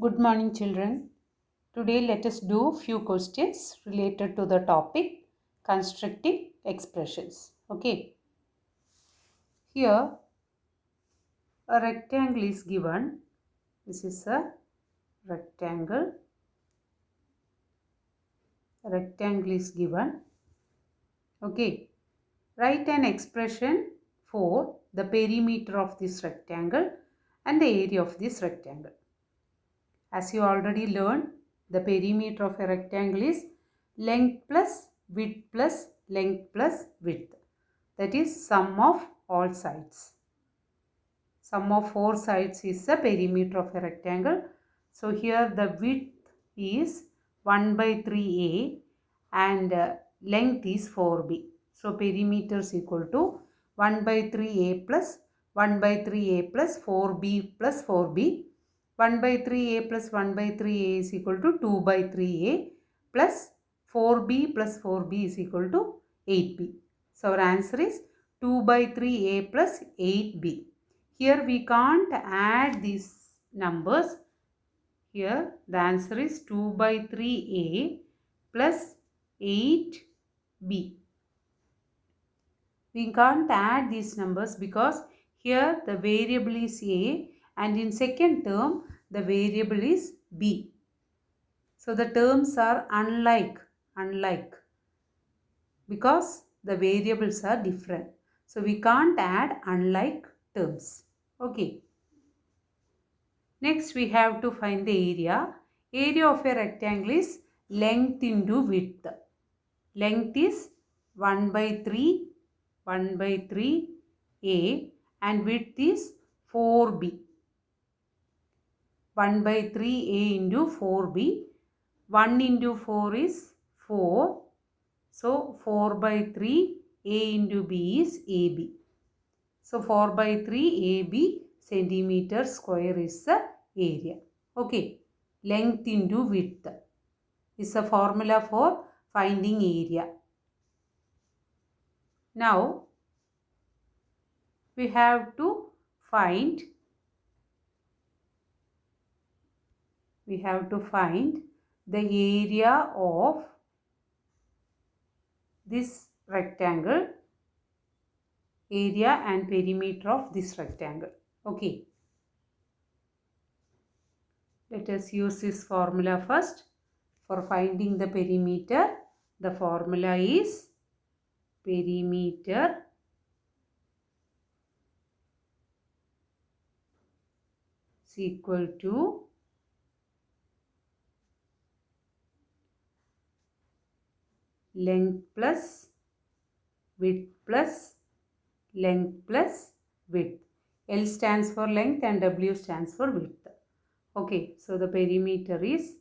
Good morning, children. Today, let us do few questions related to the topic constructive expressions. Okay, here a rectangle is given. This is a rectangle. A rectangle is given. Okay, write an expression for the perimeter of this rectangle and the area of this rectangle. As you already learned, the perimeter of a rectangle is length plus width plus length plus width. That is sum of all sides. Sum of four sides is the perimeter of a rectangle. So here the width is 1 by 3a and length is 4b. So perimeter is equal to 1 by 3a plus 1 by 3a plus 4b plus 4b. 1 by 3a plus 1 by 3a is equal to 2 by 3a plus 4b plus 4b is equal to 8b. So our answer is 2 by 3a plus 8b. Here we can't add these numbers. Here the answer is 2 by 3a plus 8b. We can't add these numbers because here the variable is a and in second term the variable is b. So the terms are unlike because the variables are different. So we can't add unlike terms. Okay. Next we have to find the area. Area of a rectangle is length into width. Length is 1 by 3 a and width is 4b. 1 by 3a into 4b. 1 into 4 is 4. So 4 by 3 a into b is ab. So 4 by 3 ab centimeter square is the area. Okay. Length into width is a formula for finding area. Now we have to find the area of this rectangle, area and perimeter of this rectangle. Okay. Let us use this formula first. For finding the perimeter, the formula is perimeter is equal to length plus width plus length plus width. L stands for length and W stands for width. Okay, so the perimeter is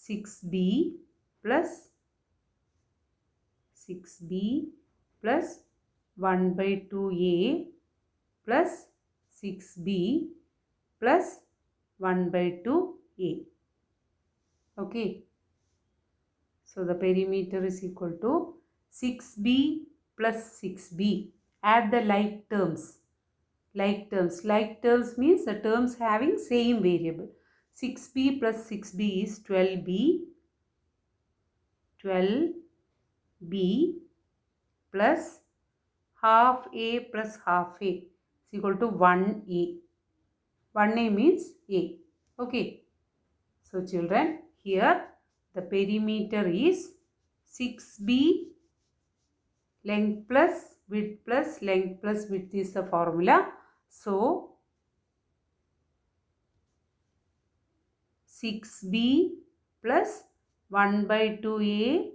6b plus 1 by 2a plus 6b plus 1 by 2a. Okay. So the perimeter is equal to 6b plus 6b. Add the like terms. Like terms means the terms having same variable. 6b plus 6b is 12b. 12b plus half a plus half a is equal to 1a. 1a means a. Okay. So children, here the perimeter is 6b length plus width plus length plus width is the formula. So 6b plus 1 by 2a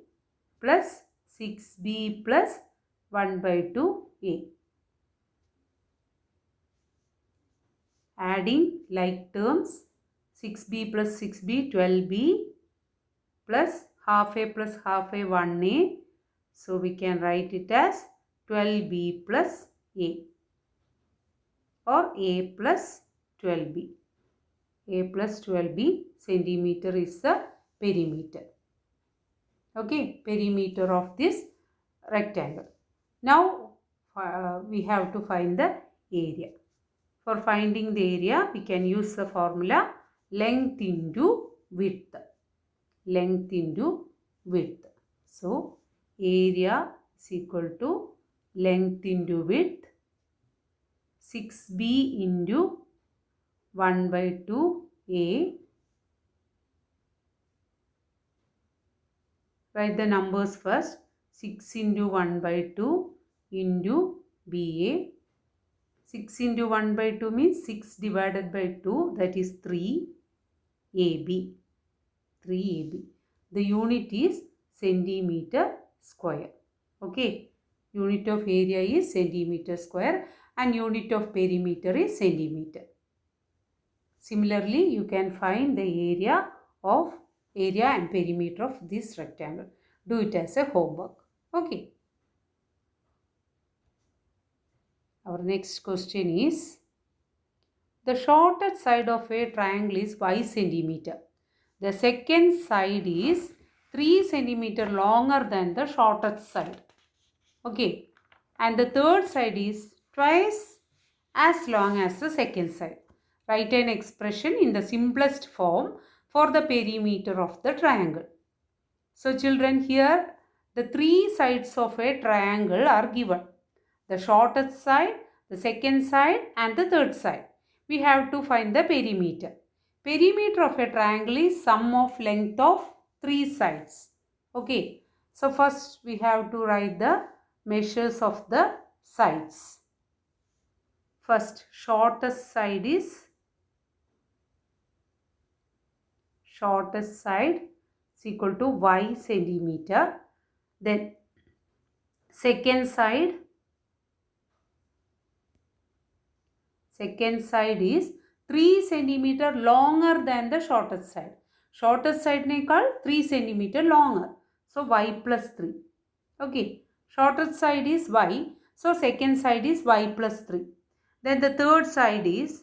plus 6b plus 1 by 2a. Adding like terms, 6b plus 6b 12b plus half a plus half a 1a. So we can write it as 12b plus a or a plus 12b. A plus 12b centimeter is the perimeter. Okay, perimeter of this rectangle. Now we have to find the area. For finding the area, we can use the formula length into width. Length into width. So, area is equal to length into width 6b into 1 by 2a. Write the numbers first. 6 into 1 by 2 into BA. 6 into 1 by 2 means 6 divided by 2, that is 3 AB. 3 AB. The unit is centimeter square. Okay. Unit of area is centimeter square and unit of perimeter is centimeter. Similarly, you can find the area and perimeter of this rectangle. Do it as a homework. Okay. Our next question is, the shortest side of a triangle is y centimeter. The second side is 3 centimeter longer than the shortest side. Okay. And the third side is twice as long as the second side. Write an expression in the simplest form for the perimeter of the triangle. So children, here the 3 sides of a triangle are given. The shortest side, the second side and the third side. We have to find the perimeter. Perimeter of a triangle is sum of length of 3 sides. Okay. So first we have to write the measures of the sides. First, shortest side is equal to y centimeter. Then second side is 3 centimeter longer than the shortest side. Shortest side ne call 3 centimeter longer. So y plus 3. Okay. Shortest side is y. So second side is y plus 3. Then the third side is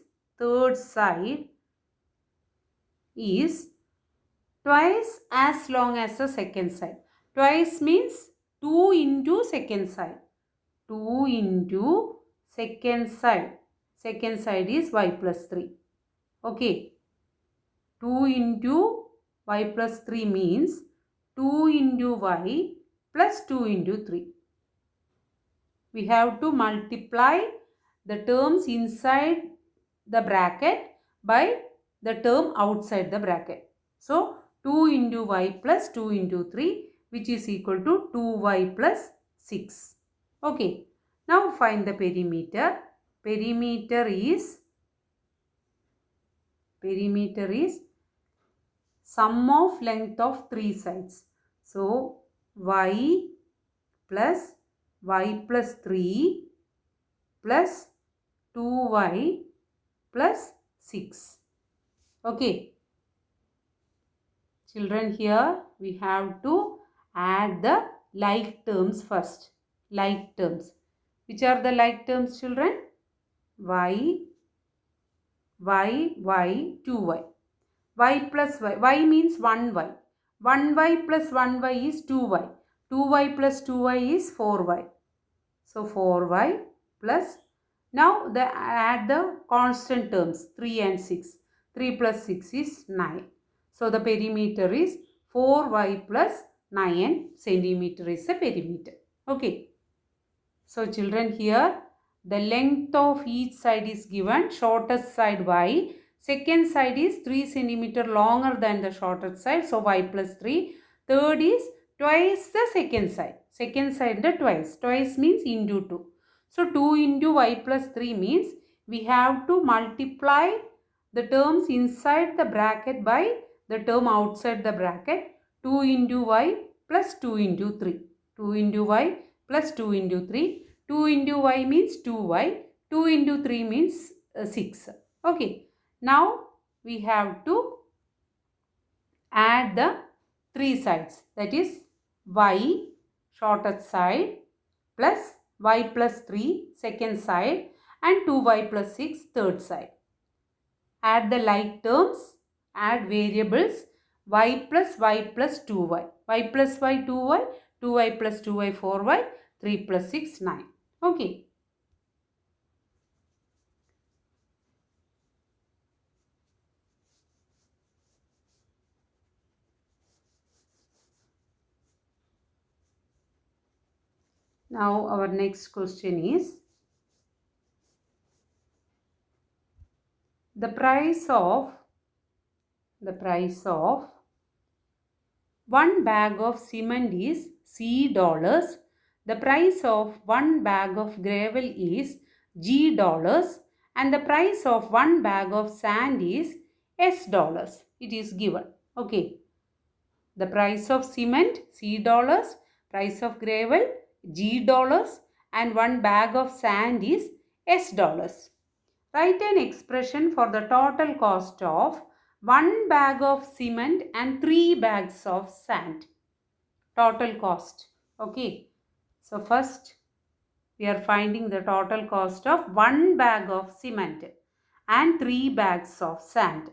twice as long as the second side. Twice means 2 into second side. 2 into second side. Second side is y plus 3. Okay. 2 into y plus 3 means 2 into y plus 2 into 3. We have to multiply the terms inside the bracket by the term outside the bracket. So, 2 into y plus 2 into 3, which is equal to 2y plus 6. Okay. Now find the perimeter. Perimeter is sum of length of 3 sides. So, y plus 3 plus 2y plus 6. Okay. Children, here we have to add the like terms first. Like terms. Which are the like terms, children? Y, 2y. Y plus y. Y means 1y. 1y plus 1y is 2y. 2y plus 2y is 4y. So 4y plus, now add the constant terms 3 and 6. 3 plus 6 is 9. So the perimeter is 4y plus 9 centimeter is the perimeter. Okay. So children, here the length of each side is given. Shortest side y. Second side is 3 centimeter longer than the shortest side. So y plus 3. Third is twice the second side. Second side the twice. Twice means into 2. So 2 into y plus 3 means we have to multiply the terms inside the bracket by the term outside the bracket. 2 into y plus 2 into 3. 2 into y plus 2 into 3. 2 into y means 2y. 2 into 3 means 6. Okay. Now we have to add the 3 sides. That is y shortest side plus y plus 3 second side and 2y plus 6 third side. Add the like terms. Add variables y plus 2y. Y plus y 2y. 2y plus 2y 4y. 3 plus 6 9. Okay. Now our next question is the price of one bag of cement is C dollars. The price of one bag of gravel is G dollars and the price of one bag of sand is S dollars. It is given. Okay. The price of cement C dollars, price of gravel G dollars and one bag of sand is S dollars. Write an expression for the total cost of one bag of cement and 3 bags of sand. Total cost. Okay. So first we are finding the total cost of one bag of cement and 3 bags of sand.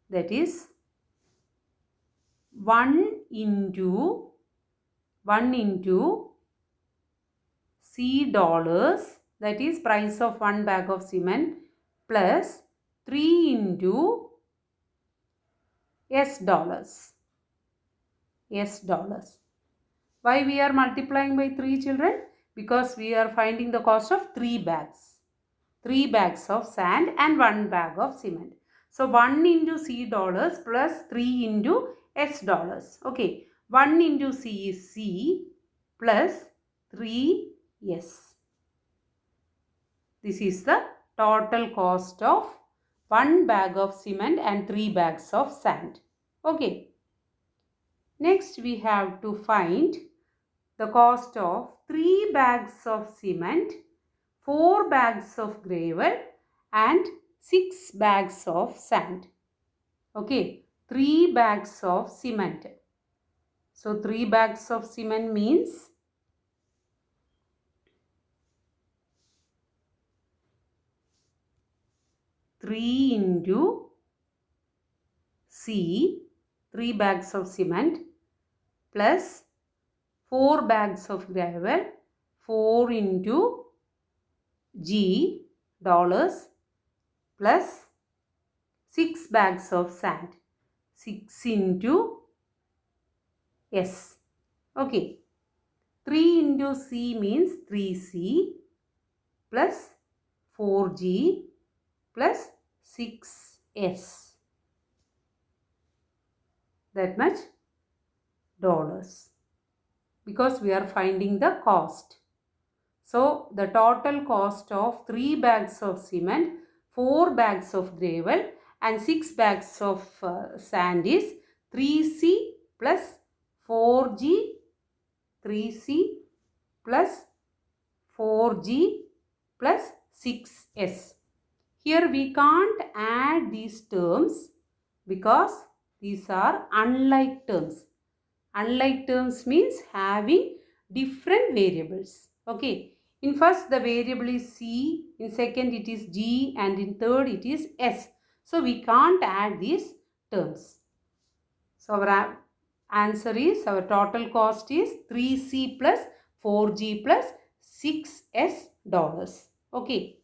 That is 1 into C dollars, that is price of one bag of cement, plus 3 into S dollars. Why we are multiplying by 3, children? Because we are finding the cost of 3 bags. 3 bags of sand and 1 bag of cement. So 1 into C dollars plus 3 into S dollars. Okay. 1 into C is C plus 3 S. This is the total cost of 1 bag of cement and 3 bags of sand. Okay. Next we have to find the cost of 3 bags of cement, 4 bags of gravel and 6 bags of sand. Okay, 3 bags of cement. So 3 bags of cement means 3 into C, 3 bags of cement plus 4 bags of gravel, 4 into G dollars plus 6 bags of sand, 6 into S. Okay, 3 into C means 3C plus 4G plus 6S. That much dollars, because we are finding the cost. So the total cost of 3 bags of cement, 4 bags of gravel and 6 bags of sand is 3C plus 4G, 3C plus 4G plus 6S. Here we can't add these terms because these are unlike terms. Unlike terms means having different variables. Okay. In first the variable is C, in second it is G and in third it is S. So we can't add these terms. So our answer is, our total cost is 3C plus 4G plus 6S dollars. Okay.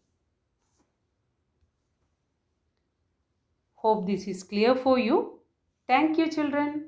Hope this is clear for you. Thank you, children.